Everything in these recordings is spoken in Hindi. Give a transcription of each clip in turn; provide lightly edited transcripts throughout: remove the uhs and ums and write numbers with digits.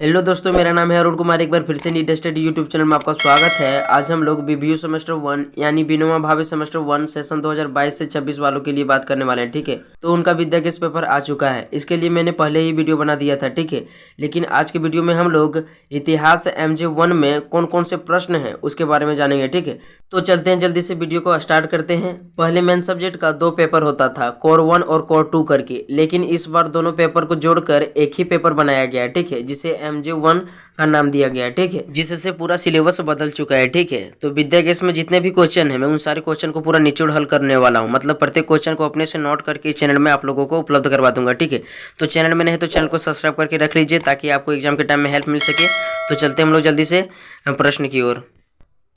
हेलो दोस्तों, मेरा नाम है अरुण कुमार। एक बार फिर से नीट स्टडी यूट्यूब चैनल में आपका स्वागत है। आज हम लोग बीबीयू सेमेस्टर 1 यानी विनोबा भावे सेमेस्टर 1 सेशन 2022 से 26 वालों के लिए बात करने वाले हैं। ठीक है, तो उनका विद्या केस पेपर आ चुका है। इसके लिए मैंने पहले ही वीडियो बना दिया था। ठीक है, लेकिन आज के वीडियो में हम लोग इतिहास MJ1 में कौन कौन से प्रश्न हैं उसके बारे में जानेंगे। ठीक है, तो चलते हैं, जल्दी से वीडियो को स्टार्ट करते हैं। पहले मेन सब्जेक्ट का 2 पेपर होता था, कोर 1 और कोर 2 करके, लेकिन इस बार दोनों पेपर को जोड़कर एक ही पेपर बनाया गया है। ठीक है, जिसे MJ1 का नाम दिया गया है। ठीक है, जिससे पूरा सिलेबस बदल चुका है। ठीक है, तो विद्या केस में जितने भी क्वेश्चन है मैं उन सारे क्वेश्चन को पूरा निचोड़ हल करने वाला हूँ। मतलब प्रत्येक क्वेश्चन को अपने से नोट करके इस चैनल में आप लोगों को उपलब्ध करवा दूंगा। ठीक है, तो चैनल में नहीं तो चैनल को सब्सक्राइब करके रख लीजिए ताकि आपको एग्जाम के टाइम में हेल्प मिल सके। तो चलते हम लोग जल्दी से प्रश्न की ओर।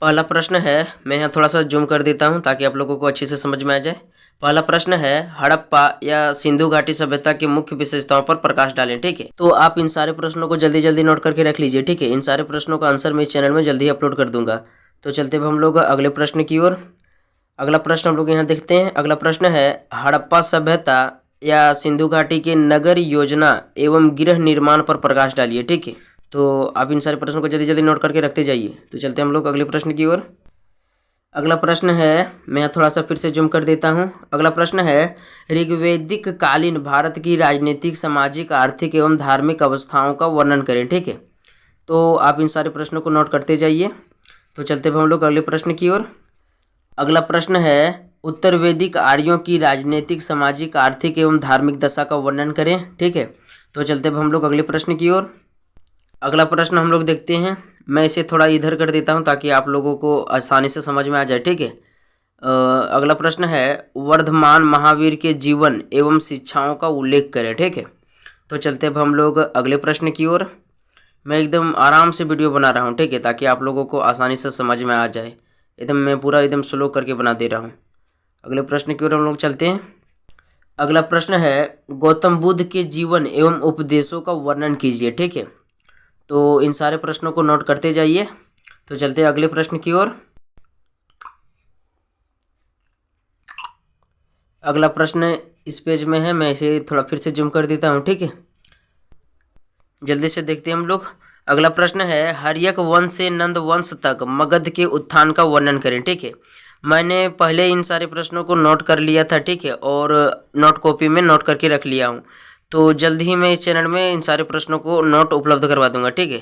पहला प्रश्न है, मैं यहाँ थोड़ा सा जूम कर देता हूँ ताकि आप लोगों को अच्छे से समझ में आ जाए। पहला प्रश्न है, हड़प्पा या सिंधु घाटी सभ्यता की मुख्य विशेषताओं पर प्रकाश डालें। ठीक है, तो आप इन सारे प्रश्नों को जल्दी जल्दी नोट करके रख लीजिए। ठीक है, इन सारे प्रश्नों का आंसर मैं इस चैनल में जल्दी अपलोड कर दूंगा। तो चलते अब हम लोग अगले प्रश्न की ओर। अगला प्रश्न हम लोग यहाँ देखते हैं। अगला प्रश्न है, हड़प्पा सभ्यता या सिंधु घाटी के नगर योजना एवं गृह निर्माण पर प्रकाश डालिए। ठीक है, तो आप इन सारे प्रश्नों को जल्दी जल्दी नोट करके रखते जाइए। तो चलते हम लोग अगले प्रश्न की ओर। अगला प्रश्न है, मैं थोड़ा सा फिर से जूम कर देता हूँ। अगला प्रश्न है, ऋग्वैदिक कालीन भारत की राजनीतिक, सामाजिक, आर्थिक एवं धार्मिक अवस्थाओं का वर्णन करें। ठीक है, तो आप इन सारे प्रश्नों को नोट करते जाइए। तो चलते हम लोग अगले प्रश्न की ओर। अगला प्रश्न है, उत्तर वैदिक आर्यों की राजनीतिक, सामाजिक, आर्थिक एवं धार्मिक दशा का वर्णन करें। ठीक है, तो चलते हम लोग अगले प्रश्न की ओर। अगला प्रश्न हम लोग देखते हैं। मैं इसे थोड़ा इधर कर देता हूं ताकि आप लोगों को आसानी से समझ में आ जाए। ठीक है, अगला प्रश्न है, वर्धमान महावीर के जीवन एवं शिक्षाओं का उल्लेख करें। ठीक है, तो चलते अब हम लोग अगले प्रश्न की ओर। मैं एकदम आराम से वीडियो बना रहा हूं। ठीक है, ताकि आप लोगों को आसानी से समझ में आ जाए। एकदम मैं पूरा एकदम स्लो करके बना दे रहा हूँ। अगले प्रश्न की ओर हम लोग चलते हैं। अगला प्रश्न है, गौतम बुद्ध के जीवन एवं उपदेशों का वर्णन कीजिए। ठीक है, तो इन सारे प्रश्नों को नोट करते जाइए। तो चलते हैं अगले प्रश्न की ओर। अगला प्रश्न इस पेज में है, मैं इसे थोड़ा फिर से जूम कर देता हूँ। ठीक है, जल्दी से देखते हैं हम लोग। अगला प्रश्न है, हर्यक वंश से नंद वंश तक मगध के उत्थान का वर्णन करें। ठीक है, मैंने पहले इन सारे प्रश्नों को नोट कर लिया था। ठीक है, और नोट कॉपी में नोट करके रख लिया हूँ। तो जल्द ही मैं इस चैनल में इन सारे प्रश्नों को नोट उपलब्ध करवा दूंगा। ठीक है,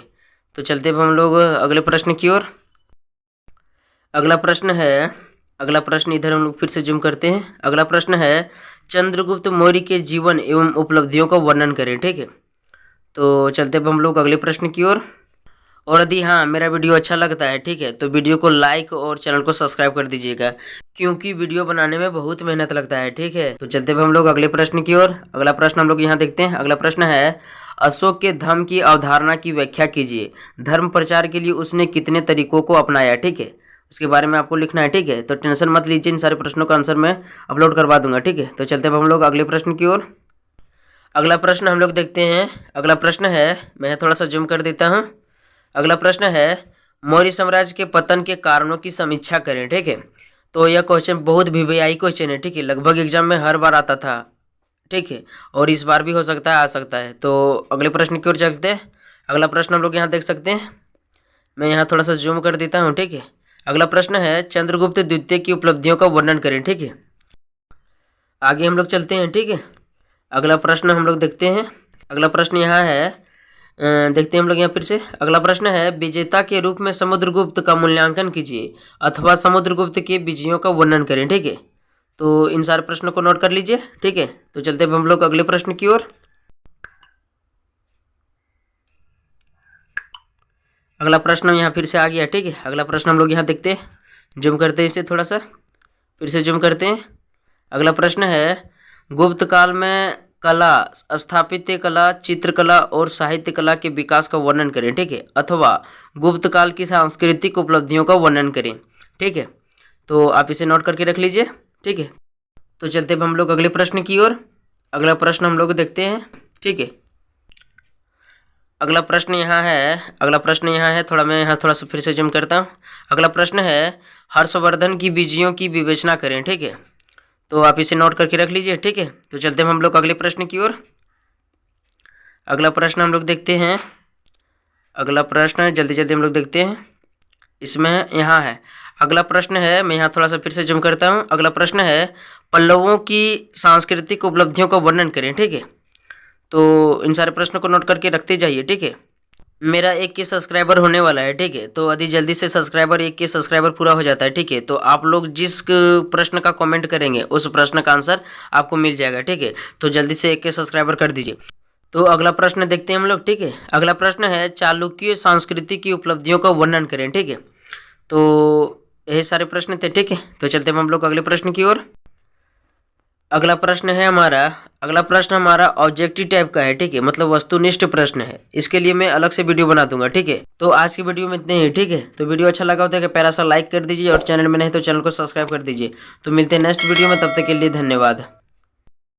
तो चलते अब हम लोग अगले प्रश्न की ओर। अगला प्रश्न है, अगला प्रश्न इधर हम लोग फिर से जूम करते हैं। अगला प्रश्न है, चंद्रगुप्त मौर्य के जीवन एवं उपलब्धियों का वर्णन करें। ठीक है, तो चलते अब हम लोग अगले प्रश्न की ओर। और यदि हाँ मेरा वीडियो अच्छा लगता है, ठीक है, तो वीडियो को लाइक और चैनल को सब्सक्राइब कर दीजिएगा, क्योंकि वीडियो बनाने में बहुत मेहनत लगता है। ठीक है, तो चलते हम लोग अगले प्रश्न की ओर। अगला प्रश्न हम लोग यहाँ देखते हैं। अगला प्रश्न है, अशोक के धर्म की अवधारणा की व्याख्या कीजिए। धर्म प्रचार के लिए उसने कितने तरीकों को अपनाया। ठीक है, उसके बारे में आपको लिखना है। ठीक है, तो टेंशन मत लीजिए, इन सारे प्रश्नों का आंसर मैं अपलोड करवा दूंगा। ठीक है, तो चलते हम लोग अगले प्रश्न की ओर। अगला प्रश्न हम लोग देखते हैं। अगला प्रश्न है, मैं थोड़ा सा जूम कर देता हूँ। अगला प्रश्न है, मौर्य साम्राज्य के पतन के कारणों की समीक्षा करें। ठीक है, तो यह क्वेश्चन बहुत वीवीआई क्वेश्चन है। ठीक है, लगभग एग्जाम में हर बार आता था। ठीक है, और इस बार भी हो सकता है, आ सकता है। तो अगले प्रश्न की ओर चलते हैं। अगला प्रश्न हम लोग यहाँ देख सकते हैं। मैं यहाँ थोड़ा सा जूम कर देता हूँ। ठीक है, अगला प्रश्न है, चंद्रगुप्त द्वितीय की उपलब्धियों का वर्णन करें। ठीक है, आगे हम लोग चलते हैं। ठीक है, अगला प्रश्न हम लोग देखते हैं। अगला प्रश्न यहाँ है, देखते हैं हम लोग यहाँ फिर से। अगला प्रश्न है, विजेता के रूप में समुद्रगुप्त का मूल्यांकन कीजिए अथवा समुद्रगुप्त के विजयों का वर्णन करें। ठीक है, तो इन सारे प्रश्नों को नोट कर लीजिए। ठीक है, तो चलते हैं हम लोग अगले प्रश्न की ओर। अगला प्रश्न यहाँ फिर से आ गया। ठीक है, अगला प्रश्न हम लोग यहाँ देखते हैं, जूम करते हैं इसे थोड़ा सा, फिर से जूम करते हैं। अगला प्रश्न है, गुप्त काल में कला, स्थापत्य कला, चित्रकला और साहित्य कला के विकास का वर्णन करें। ठीक है, अथवा गुप्त काल की सांस्कृतिक उपलब्धियों का वर्णन करें। ठीक है, तो आप इसे नोट करके रख लीजिए। ठीक है, तो चलते अब हम लोग अगले प्रश्न की ओर। अगला प्रश्न हम लोग देखते हैं। ठीक है, अगला प्रश्न यहाँ है। अगला प्रश्न यहाँ है, थोड़ा मैं यहाँ थोड़ा सा फिर से जूम करता हूँ। अगला प्रश्न है, हर्षवर्धन की विजयों की विवेचना करें। ठीक है, तो आप इसे नोट करके रख लीजिए। ठीक है, तो चलते हैं हम लोग अगले प्रश्न की ओर। अगला प्रश्न हम लोग देखते हैं। अगला प्रश्न है, जल्दी जल्दी हम लोग देखते हैं। इसमें यहाँ है, अगला प्रश्न है, मैं यहाँ थोड़ा सा फिर से जूम करता हूँ। अगला प्रश्न है, पल्लवों की सांस्कृतिक उपलब्धियों का वर्णन करें। ठीक है, तो इन सारे प्रश्नों को नोट करके रखते जाइए। ठीक है, मेरा 1K सब्सक्राइबर होने वाला है। ठीक है, तो यदि जल्दी से 1K सब्सक्राइबर पूरा हो जाता है, ठीक है, तो आप लोग जिस प्रश्न का कमेंट करेंगे उस प्रश्न का आंसर आपको मिल जाएगा। ठीक है, तो जल्दी से 1K सब्सक्राइबर कर दीजिए। तो अगला प्रश्न देखते हैं हम लोग। ठीक है, अगला प्रश्न है, चालुक्य संस्कृति की उपलब्धियों का वर्णन करें। ठीक है, तो यही सारे प्रश्न थे। ठीक है, तो चलते हैं हम लोग अगले प्रश्न की ओर। अगला प्रश्न हमारा ऑब्जेक्टिव टाइप का है। ठीक है, मतलब वस्तुनिष्ठ प्रश्न है। इसके लिए मैं अलग से वीडियो बना दूंगा। ठीक है, तो आज की वीडियो में इतने ही। ठीक है, तो वीडियो अच्छा लगा होता है कि प्यारा सा लाइक कर दीजिए और चैनल में नहीं तो चैनल को सब्सक्राइब कर दीजिए। तो मिलते हैं नेक्स्ट वीडियो में, तब तक के लिए धन्यवाद।